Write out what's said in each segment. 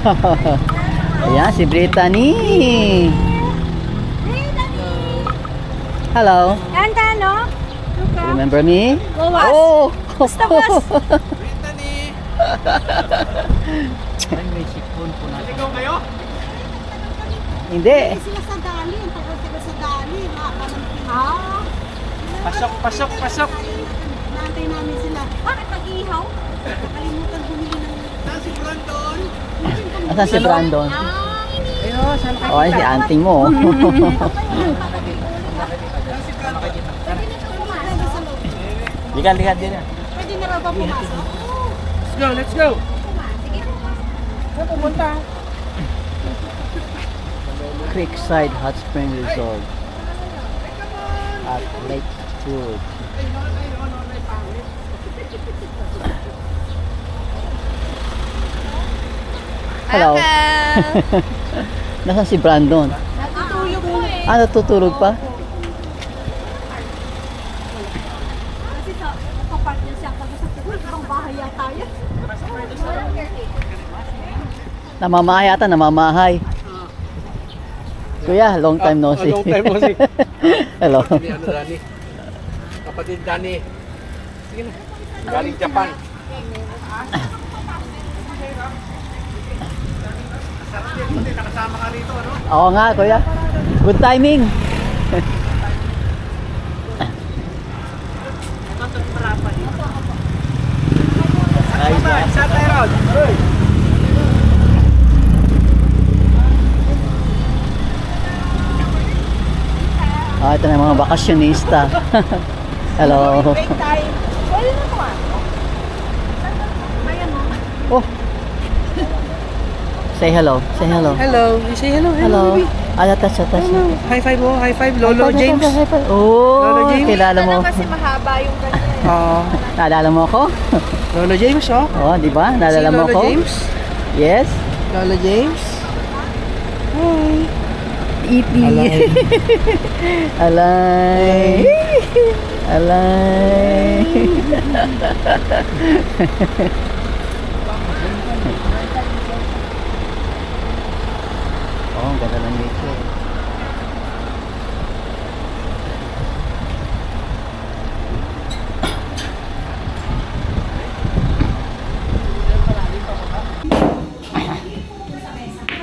Ayan, si Brittany. Hello. Ganda, no? Luka. Remember me? Gawas. Oh! Basta was. Brittany! Ay, may sipon po na. Naligaw kayo? Hindi. Sila sa dali. Ang tagal sa dali. Pasok, pasok, pasok! Naantay namin sila. Bakit mag-ihaw? Nakalimutan bumili ng... Saan si Brandon? Asan si Brandon? Ayun, saan kayo? Oh, ay, si aunting mo. Saan si Brandon? Likan, likan din. Pwede na raw ba pumasok? Let's go, let's go! Sige. Saan pumunta? Creekside Hot Spring Resort at Lakewood. Hello. Nasaan si Brandon? Natutulog po eh. Ah, natutulog pa? Kasi sa kapag niya siya pag-usap ko, ibang bahay yata yan. Namamahay ata, namamahay. Kuya, long time no see. Long time no see. Hello. Kapatid ni Dani. Kapatid Dani. Sige na. Galing Japan. Sarap yan, buti nakasama ka rito, ano? Oo nga, kuya. Good timing. Ay, Saan tayo ron? Hoy! ah, ito na yung mga bakasyonista. Hello. Break time. Pwede na naman. Ayan mo. Oh. Say hello. Say hello. Hello. You say hello, Hello. Ah, touch, touch. High five mo, high five, Lolo High five, James. high five, high five. Oh, Lolo James. kilala mo. Kasi mahaba yung ganyan. Oh, Naalala mo ako? Lolo James, oh. Oh, di ba? Naalala Si mo Lolo ako? James. Yes. Lolo James. Hi. E.T. Alay. Alay. Alay. Oh, ang ganda ng nature.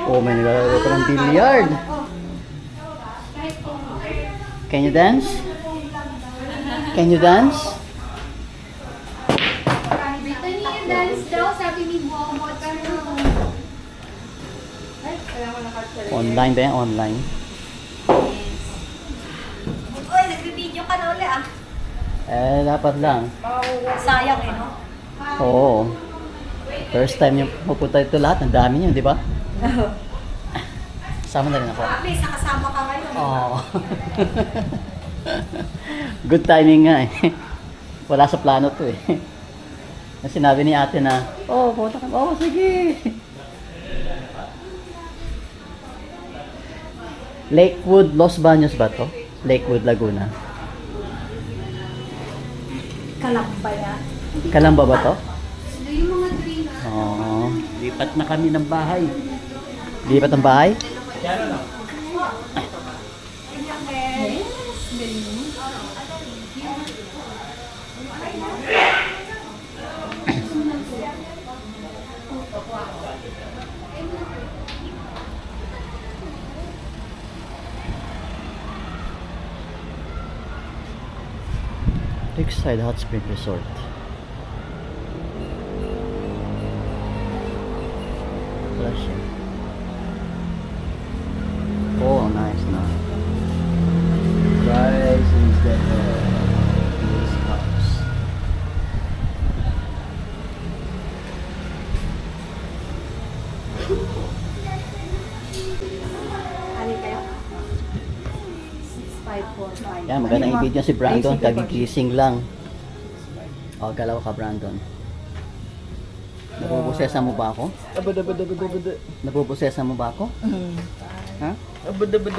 Oh, may naglalaro pa ng billiard. Can you dance? Can you dance? Brittany, yung dance daw, sabi ni Momo. Online ba yan? Online? Uy, nag-video ka na ulit ah. Eh, dapat lang. Sayang eh, no? Oo. First time yung pupunta ito lahat. Ang dami niyo, di ba? Sama na rin ako. At least, nakasama ka ngayon. Oo. Good timing nga eh. Wala sa plano to eh. Sinabi ni ate na, oh, pupunta ka. Oh, sige. Lakewood, Los Baños ba to? Lakewood, Laguna. Kalamba yan. Kalamba ba to? Sino yung mga green ah? Oo. Lipat na kami ng bahay. Lipat ng bahay? Creekside Hot Spring Resort. Flushing. Oh, nice na. Price is the this house. Ano kayo? 6545. Yan, maganda yung video si Brandon. Kagigising lang. O, galaw ka, Brandon. Nabubusesa mo ba ako? Abada. Nabubusesa mo ba ako? Ha? Abada. Ba?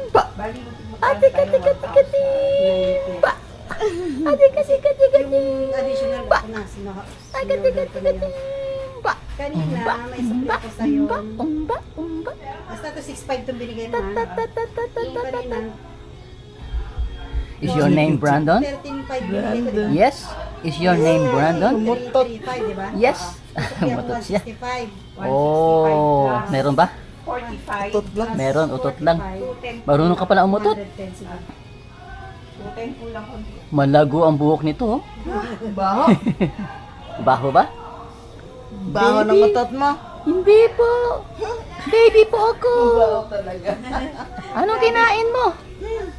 Ba? Additional ba? na. Sinorder ko na yun. Kanina, may sukli ako sa'yo. Basta to 6.5 itong binigay mo, ha? Yung kanina, Is your name Brandon? 13.5 binigay ko, diba? Yes. Is your name Brandon? 3.5, diba? Yes. Sukli ako Mutot siya. 165. Oh, meron ba? 45. Tot lang. Meron, utot lang. 210. Marunong ka pala umutot. 110, sige. 210 kulang konti. Malago ang buhok nito. Oh. Baho. Baho ba? Baho ng utot mo. Hindi po. Baby po ako. Baho talaga. Anong kinain mo?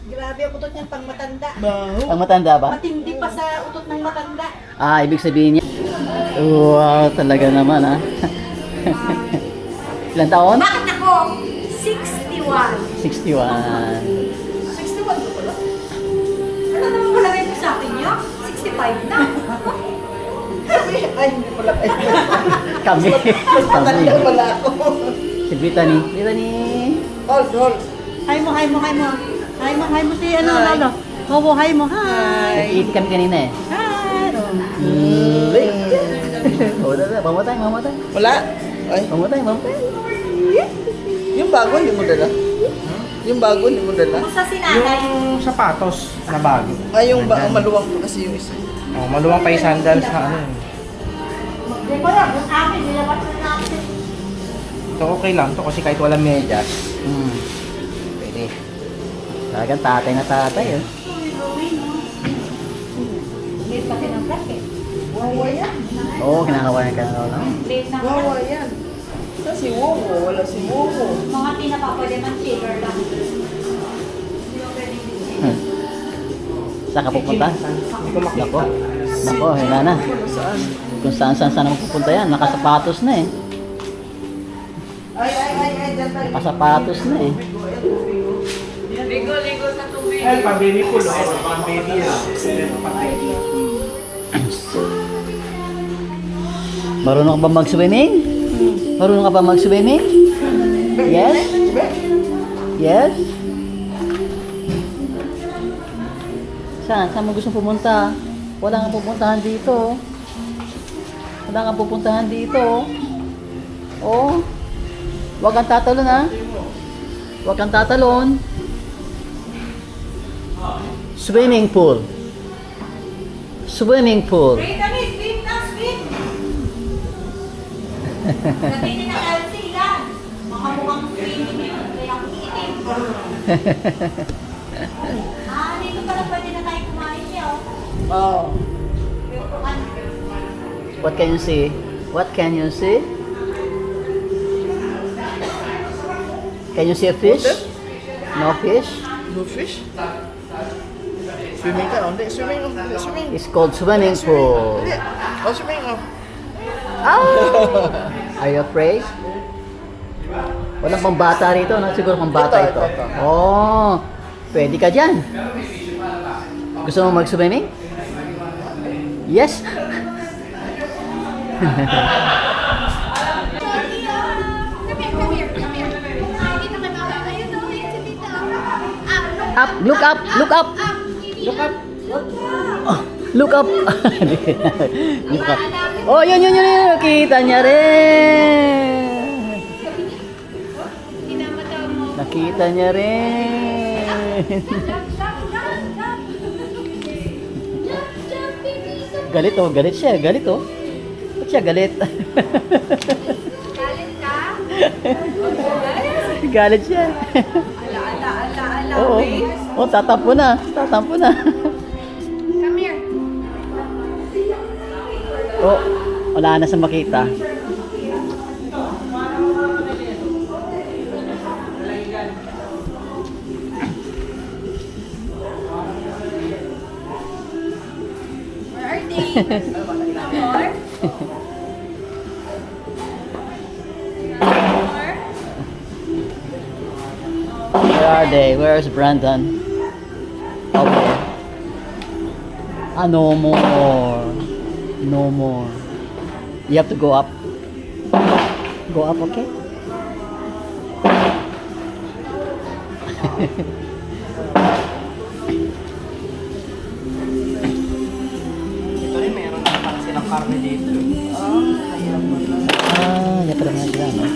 Grabe ang utot niyan pang matanda. Baho. Ang matanda ba? Matindi pa sa utot ng matanda. Ah, ibig sabihin niya. Wow, talaga naman ah. Ilan taon? Bakit ako? 61. 61. 61 ko pala. Ano naman palagay mo sa akin niya? 65 na. Ay, hindi pala kayo. Kami. Mas matanda pala ako. Si Brittany. Brittany. Hold, hold. Hi mo si ano, Hi. Lolo. Hobo, hi mo, hi. Nag-eat kami kanina eh. Hi. Mamatay. Wala. Ay, Mamatay. yung bago hindi mo dala. Yung bago hindi mo dala. Kung sa sinanay, Yung sapatos na bago. Ay, yung maluwang po kasi yung isa. Oh, maluwang pa yung sandals sa ano. di ba lang, yung akin, nilabas na natin. Ito okay lang to kasi kahit walang medyas, Hmm. pwede. Talagang tatay na tatay eh. Late pati ng black eh. Wawa yan. Oo, kinakawayan ka na lang. Late na Wawa yan. Sa si Wowo, wala si Wowo. mga tinapapwede ng silver lang. Saan ka pupunta? Hindi ko makita. Nako. Nako, wala na. Saan? Kung saan naman pupunta yan. Nakasapatos na eh. Ay, dyan tayo. Nakasapatos na eh. Ay, pang-baby pool. Pang-baby yan. Marunong ka ba mag-swimming? Marunong ka ba mag-swimming? Yes? Yes? Saan? Saan mo gusto pumunta? Wala kang pupuntahan dito. Wala kang pupuntahan dito. Oh. Huwag kang tatalon ha. Huwag kang tatalon. Swimming pool. Swimming pool. Swim kami, swim na, swim! Sabihin na LC yan. Mga mukhang swimming yun, kaya ang itim. Dito pala pwede na tayo kumain niya, oh. Oh. What can you see? What can you see? Can you see a fish? No fish? No fish? Swimming ka? Oh, hindi. Swimming. Oh, hindi. Swimming. It's called swimming pool. Hindi. Oh, swimming. Oh. Ah! Are you afraid? Walang pambata rito, no? Siguro pambata ito. Ito. Oh, pwede ka dyan. Gusto mo mag-swimming? Yes? Up, look up, look up. Look up. Oh, look up. Look up. Oh, yun. Nakita niya rin. Nakita niya rin. Galit siya, Ba't siya galit? Galit ka? Galit siya. Ala, Oo. Oh, tatampo na. Come here. Oh, wala na sa makita. Where are they? More? More? Where are they? Where's Brandon? Okay. No more. No more. You have to go up. Go up, okay? Ito rin meron na para silang ng karne dito. Yan pala nga sila, no?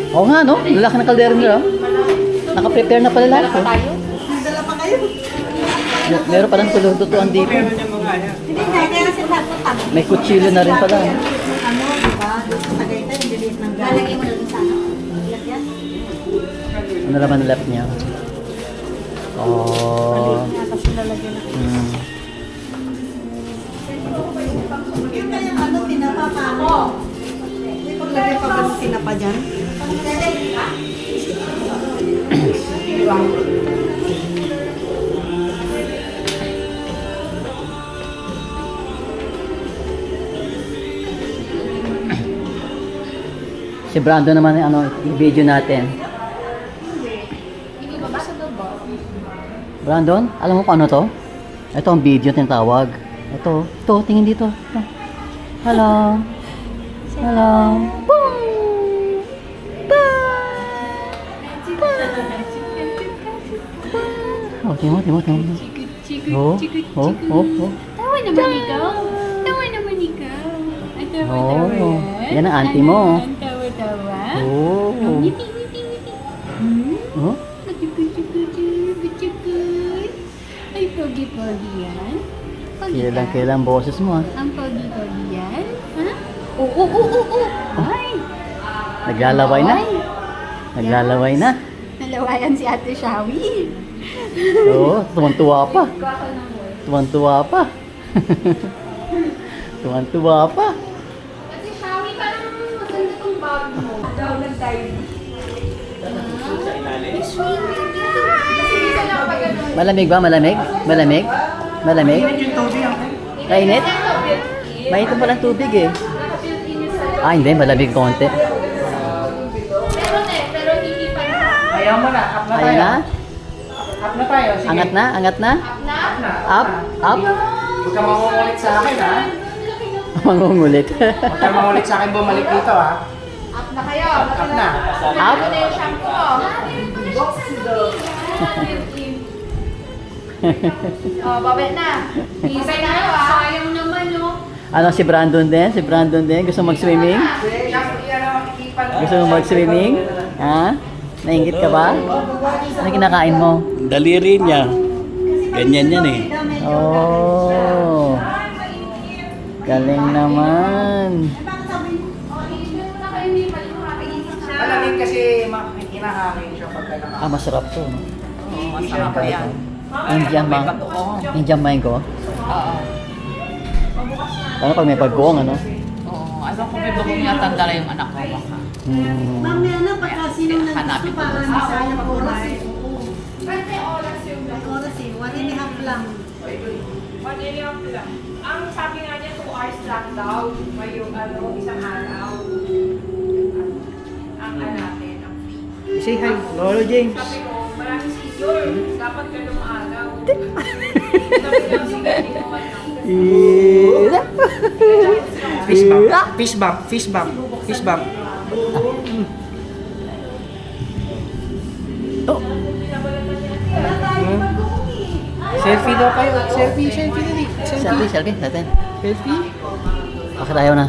Oo nga, no? Lalaki ng kaldero nila. Naka-prepare na pala lahat. Oh. Dala pa kayo. Meron palang tulututuan dito. Meron yung mga yan. Hindi na, kaya kasi nagputang. May kutsilyo na rin pala. Ano, di ba? Doon sa Tagaytay, yung diliit ng gala. Lalagay mo na doon sa ano. Ilat yan. Ano naman ang lap niya? Oh. Tapos lalagyan na. Hmm. Yung kaya ano, tinapa pa ako. Hindi paglagay pa ba ng tinapa dyan? Si Brando naman ano, i-video natin. Brandon, alam mo kung ano to? Ito ang video tinatawag. Ito, tingin dito. Ito. Hello. Hello. Boom! Oh, tingin mo. Oh. Tawa naman ikaw. Tawa naman ikaw. Ay, tawa. Oh, yan ang auntie mo. Tawa-tawa. Oh. Ngiti. Oh. Butchukut. Ay, pogi-pogi yan. Pogi ka. Kailang boses mo, ah. Ang pogi-pogi yan. Ha? Oo. Ay. Naglalaway na. Ay. Naglalaway na. Nalawayan si Ate Shawi. Oo, tuwang-tuwa pa. Tuwang-tuwa pa. Tuwang-tuwa pa. Ate Shawi, parang maganda tong bag mo. Daw nag-dive. Malamig ba? Malamig? Yung tubig ang Kainit? Mainit pa lang tubig eh. Ah, hindi. Malamig konti. Pero hindi pa na. Ayaw mo na, up na tayo. Ayan na? Up na tayo, sige. Angat na? Up? Huwag ka mangungulit sa akin, ha? Mangungulit. Huwag ka mangungulit sa akin bumalik dito, ha? Up na kayo. Up na. Up? Ito na yung shampoo ko. Oh, babay na. Please na kayo, sayang naman, no? Ano, si Brandon din? Gusto mag-swimming? Gusto mo mag-swimming? Ha? Nainggit ka ba? Ano kinakain mo? Daliri niya. Ganyan yan eh. Oh. Galing naman. Malamig kasi kinakain siya pagka naka... Ah, masarap to. No? Masarap yan. Indian mango? Oo. Paano pag may pagkuong, ano? Oo. Alam ko may bagong yata dala yung anak ko baka. Mamaya na, pagka sino Hanapin nandito ko. para masayang oras eh. May oras eh, 1.5 lang. 1.5 lang. Ang sabi nga niya, 2 hours lang daw. May yung isang araw. Ang natin, ang free. Say hi, Lolo James. Sabi ko, maraming senior. Dapat ka lumalaw. Sabi ko, sige, hindi ko man lang. Fish bump. Selfie daw kayo. Selfie dali. Selfie natin. Selfie? Bakit ayaw na?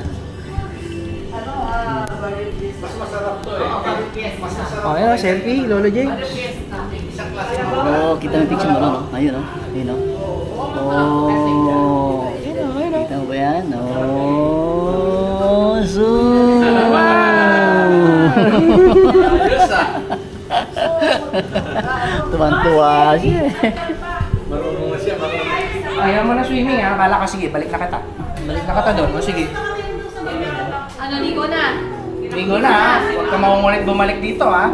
Oh, ayun, selfie, Lolo James. Oh, kita mo yung picture mo, no? Ayun, no? Ayun, no? Oh. Kita mo ba yan? Oh. Zoom. Tuwan-tuwa siya. Ayaw mo na swimming, ha? Bala ka, sige, balik na kita. Balik na kita doon. O, sige. Ano, ligo na? Ligo na, ha? Huwag ka makungulit bumalik dito, ha?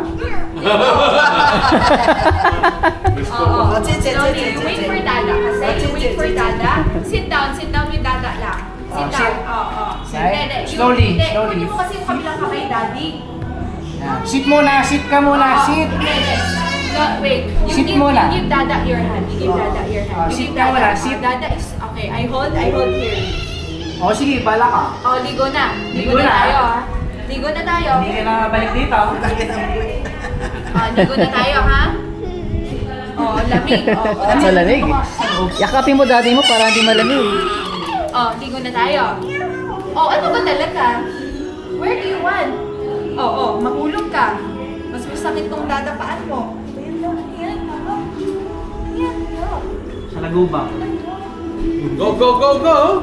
Oo. Slowly, you wait for Dada kasi. You wait for Dada. Sit down with Dada lang. Sit down. Oo. Right? Slowly. Kunin mo kasi yung kabilang kamay, Daddy. Sit muna, sit ka muna, sit. Hindi. No, wait. Sit muna. You give Dada your hand. You give Dada your hand. You Sit give ka muna, Dada. sit. Dada is, okay, I hold here. O sige, bala ka. Oh, ligo na. Ligo Ligo na na. tayo, ha? Ligo na tayo. Hindi ka na balik dito. Ligo na tayo, ha? Oh, lamig. Oh, Malamig. Yakapin mo daddy mo para hindi malamig. Oh, ligo na tayo. Oh, ano ba talaga? Where do you want? Oh, mahulog ka. Mas masakit tong dadapaan mo. Ayan. Ayan. Sa lagubang. Go, go, go, go!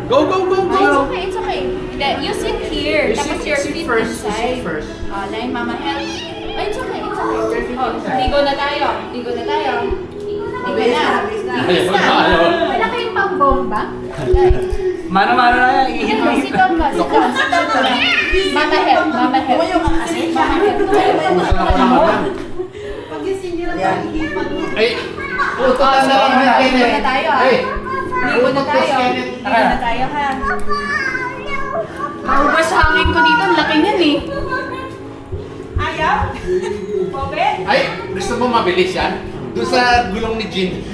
Go, go, go, go! It's okay. Hindi, you sit here. Tapos your Sit feet first. inside. Sit first. Like Mama Hel. Oh, it's okay. Oh, ligo na tayo. Ligo na. Bilis na. Wala kayong pang-bomba? Mano-mano na yan. Ihip mo. Sit down ka. Mama Hel. Mama Hel. Pagising nyo lang ihipan mo. Ay! Ligo na tayo, ha? Hey! Ligo na tayo, ha? Maubos hangin ko dito. Ang laki niyan, eh. Ayaw? Bobe? Ay! Gusto mo mabilis yan? Doon sa gulong ni Jean.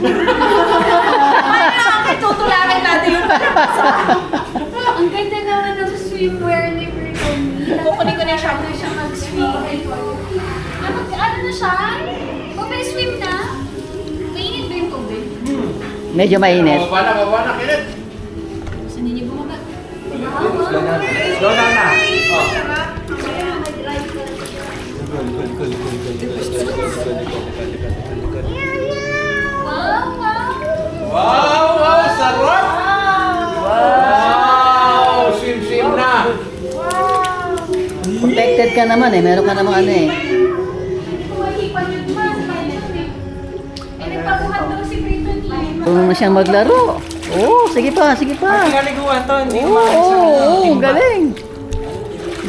Tutulakan natin yung palabasa. Ang ganda naman ng swimwear ni Brittany. Kukunin ko na siya. Ano siya mag-swim? Ano na siya? Mag-swim na? Mainit ba yung tubig? Medyo mainit. Baba na, Kenneth. Gusto niyo bumaba? Slow down na. Wow! Wow, wow, sarap! Wow! Swim na! Protected ka naman eh. Meron ka namang ano eh. Kumahipan yun man. Nagpabuhat daw si Brittany. Tulungan na siyang maglaro. Oo, sige pa. Pinaliguan to. Hindi Oo, galing.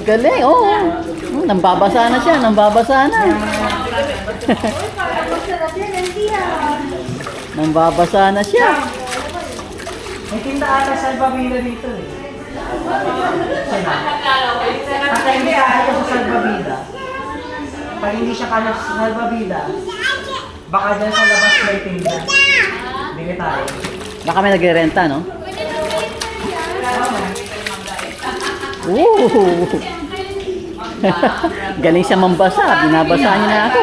Galing, oo. Nambabasa na siya. Nambabasa na siya. May tinda ata sa Albabida dito eh. At hindi ata sa Albabida. Pag hindi siya kaya sa Albabida, baka dyan sa labas may tinda. Bili tayo. Baka may nagre-renta, no? Ooh. Galing siya mambasa. Binabasa niya na ako.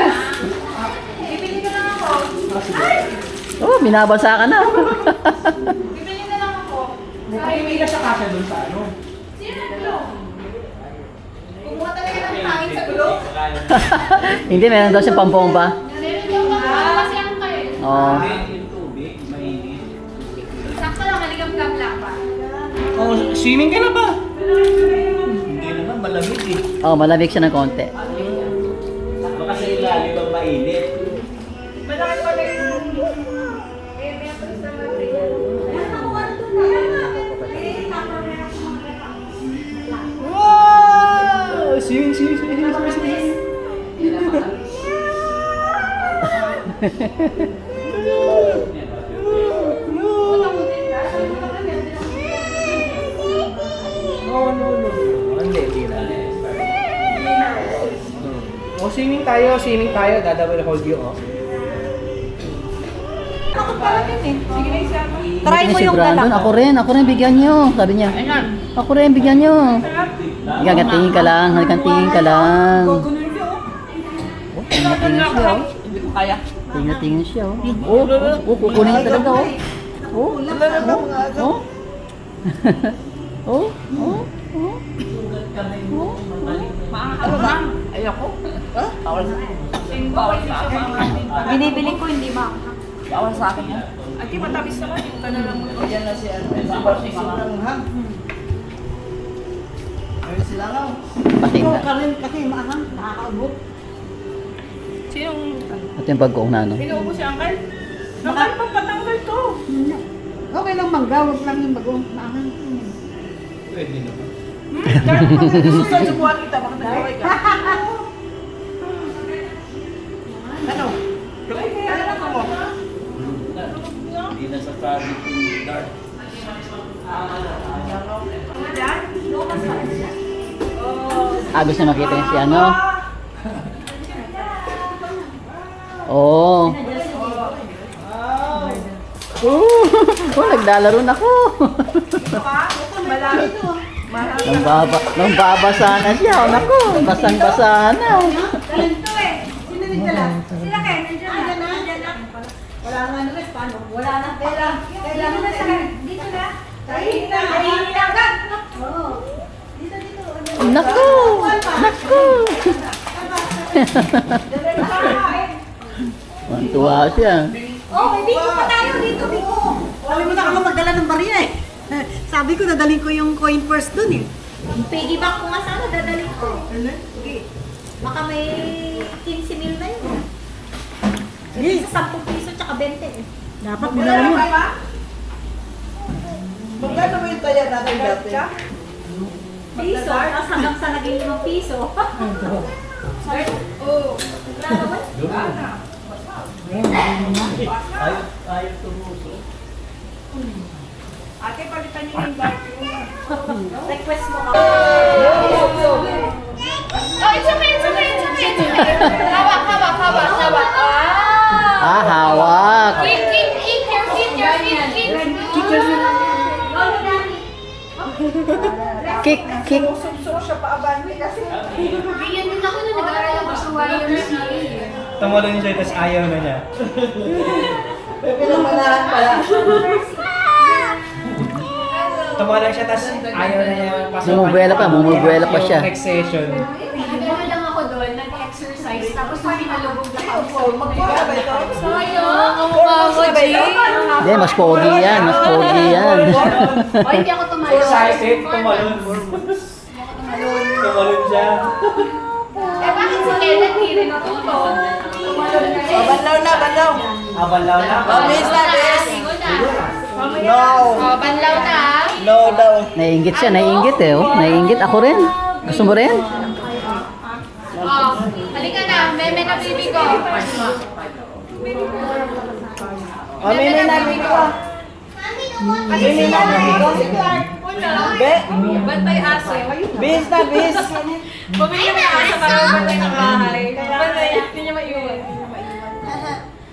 Oh, binabasa ka na. Bibili na lang ako. Hindi ka siya kasya dun sa ano. Sino nag-glow? Kumuha talaga ng hangin sa glow? Hindi, meron daw siyang pambomba. Meron daw kasi ang kayo. Oh. Sakto lang, maligam-gam lang pa. Oh, swimming ka na ba? Hindi naman, malamig eh. Oh, malamig siya ng konti. Baka sa ilalim ang mainit. Malaki pa na yung... Wow! Swimming. Hindi na. Oh, swimming tayo. Dada will hold you, oh. Try mo yung Brandon. Ako rin, bigyan niyo. Sabi niya. Ako rin, bigyan niyo. Tingin ka lang. Oh, tingin siya, oh. Kukunin niya talaga, oh. Binibili ko, hindi ba? Ati, matamis naman yung kanalang mo. Patinda. Kasi maangang, nakakaubot. Sinong... Ito yung pagkuong na, no? Pinuubo si Uncle? Nakal pa patanggal to. Okay lang mangga, huwag lang yung bagong maangang. Pwede naman. Dahil kung susunod sa buwan kita, baka nag-away ka. Ano? Ano mo? Hindi na sa traffic yung dark. Gusto makita niya si ano? Oo. Naglalaro na ako. Nang babasa na siya. Naku, basang-basa na. Sino nagdala? Sila kayo, nandiyan na. Wala nga na rin, paano? Wala na. Kailangan na sa dito na. Kain na agad. Oo. Dito. Naku! Naku! Tuwa siya. Oh, may biko pa tayo dito, biko. Sabi mo na ako magdala ng barya eh. Sabi ko, dadalhin ko yung coin purse dun eh. Yung piggy bank ko nga sana, dadalhin ko. Baka may 15 mil na yun. Yes. Sa 10 piso tsaka 20 eh. Dapat binala mo. Magkano ba yung taya natin dati? Piso, tapos hanggang sa naging 5 piso. Oh, Ayaw tumuso. Ate, palitan niyo yung bag. request mo ka. Oh, it's okay. Hawak. Hawak. Kick your feet. Kick. Suso siya pa abante kasi. Ganyan din ako na nag-aaral ako sa YMCA. Tumalon siya, tapos ayaw na niya. May pinamanahan pala. Tumalon siya, tapos ayaw na niya pasok. Bumubuela pa siya. Next session. Nagano lang ako doon, nag-exercise, tapos pinalubog na ako. Magpapala ba ito? Sayang, ang Force ba ito? Hindi, mas pogi yan. O, hindi ako tumalon. Excited, tumalon. Tumalon siya. Eh, bakit si Kenneth hindi rin natulog? Tumalon na rin. Banlaw na. Abalaw na. Mabilis na, bis. Ligo na. No. O, banlaw na. No daw. Naiingit siya, naiingit eh. Oh. Naiingit ako rin. Gusto mo rin? O, halika na. Meme na baby ko. Mami na ko. Mami na ko. Be. Bantay aso. Bis na, bis. Bumili mo yung aso para bantay ng bahay. Bantay, hindi niya maiwan.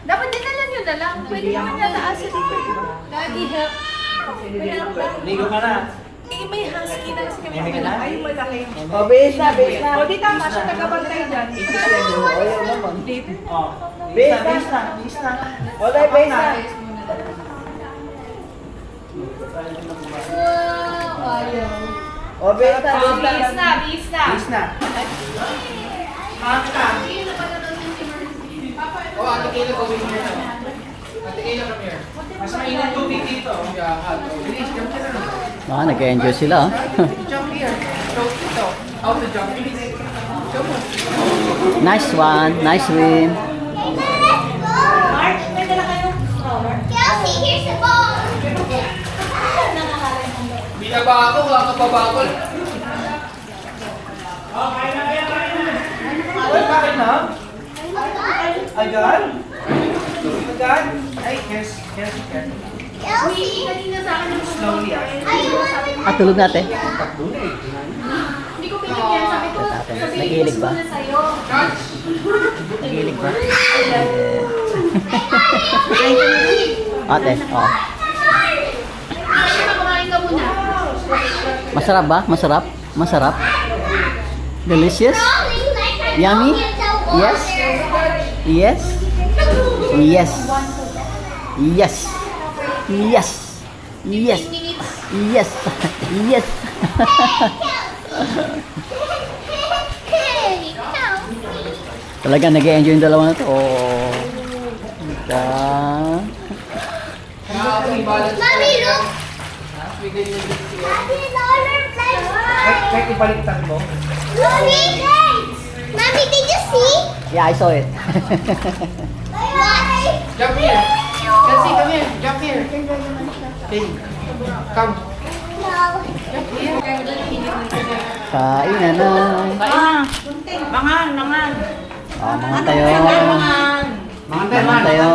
Dapat dinala niyo na lang. Pwede naman nila aso dito. Daddy, help. Ligo ka na. Eh, may husky na kasi kami. May ka na? Ay, malaki. O, bis na. O, di tama siya nagkabantay dyan. Oh. Bis na. Olay, bis na. O, bis na. Bis na. Oh, Ate Kayla, gawin mo na. Ate Kayla, come here. Mas mainit tubig dito. Yeah, hot. Bilis, jump ka na. Nag-enjoy sila. Jump here. Jump dito. How to jump? Bilis. Jump mo. Nice one. Nice swim. March, may dala kayo. Kelsey, here's the ball. Binaba ako, wala ka pa ba ako? Bakit na? Agad? Agad? Ay, yes. Kelsey, kanina sa akin ng Slowly ah. Tulog natin. Hindi ko pinigyan. Sabi ko, Nagilig ba? muna sa'yo. Nagilig ba? Ate, oh. Kasi kumain ka muna. Masarap ba? Masarap? Delicious? Yummy? Yes? Yes? Yes. Yes. Yes. Yes. Yes. Yes. Talaga nag-enjoy yung dalawa na to. Oh. Mommy, look! Kahit ibaliktad mo. Mommy! Mommy, did you see? Yeah, I saw it. What? Jump here. Kelsey, come here. Jump here. Hey, come. Kainan na. Mangan. Oh, mga tayo. Mga Mga tayo.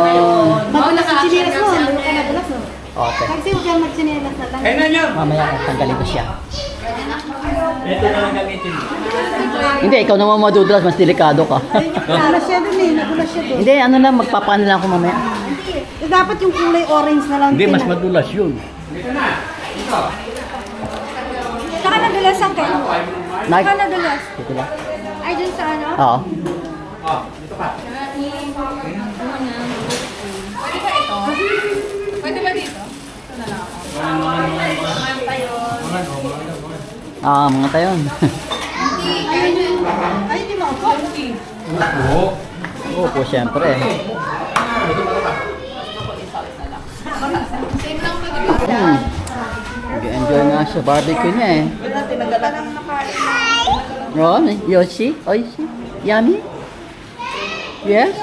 Magulas ang chinelas mo. Ano ka nagulas mo? Okay. Kasi huwag kang magchinelas na lang. Kainan nyo. Mamaya tanggalin ko siya. Ito na lang gamitin mo. Hindi, ikaw naman madudulas, mas delikado ka. Nagulas siya dun eh. Nagulas siya dun. Hindi, ano lang, magpapaano lang ako mamaya. Dapat yung kulay orange na lang. Hindi, mas madulas yun. Saka nadulas ang kayo. Nag... Saka nadulas. Dito ba? Ay, dun sa ano? Oo. Pwede ba dito? Ah, mga tayon. Ay, hindi mo ako. Oo po, siyempre. Nag-enjoy nga sa barbecue niya eh. Ron, Yoshi, Oishi, Yummy? Yes?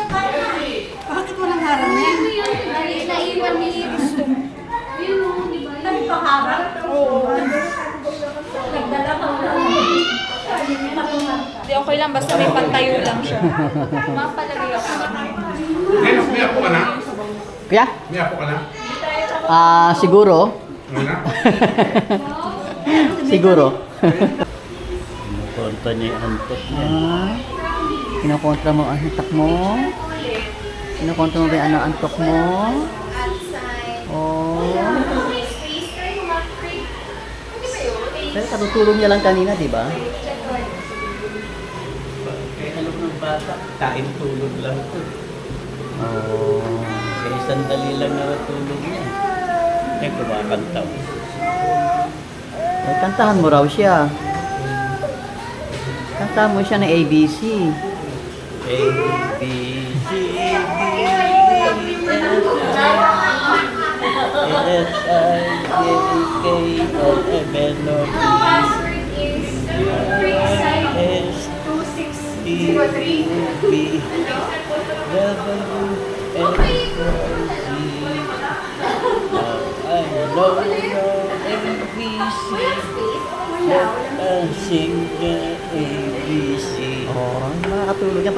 Bakit walang harang yan? Naiwan ni Gusto. Yun o, di ba? Nagpaharang? Oo. Hindi, okay lang. Basta may pantayo lang siya. Mapalagay ako. May apo ka na? Kuya? May apo ka na? Ah, siguro. Ano na? Siguro. Kinukontra niya yung antok niya. Kinukontra mo ang antok mo? Kinukontra mo ba yung antok mo? Oh. Pero katutulong niya lang kanina, di ba? Kaya alam ng bata, kain tulog lang ito. Oh. Kaya sandali lang na natulog niya. Kaya kumakanta mo. Eh, kantahan mo raw siya. Kantahan mo siya ng ABC. A, B, C, D, E, F, G, H, I, J, K, L, M, N, O, P, S, T, U, V, W, X, Y, Z. I know ABC. Sing the ABC. Oh, nakakatulog yan.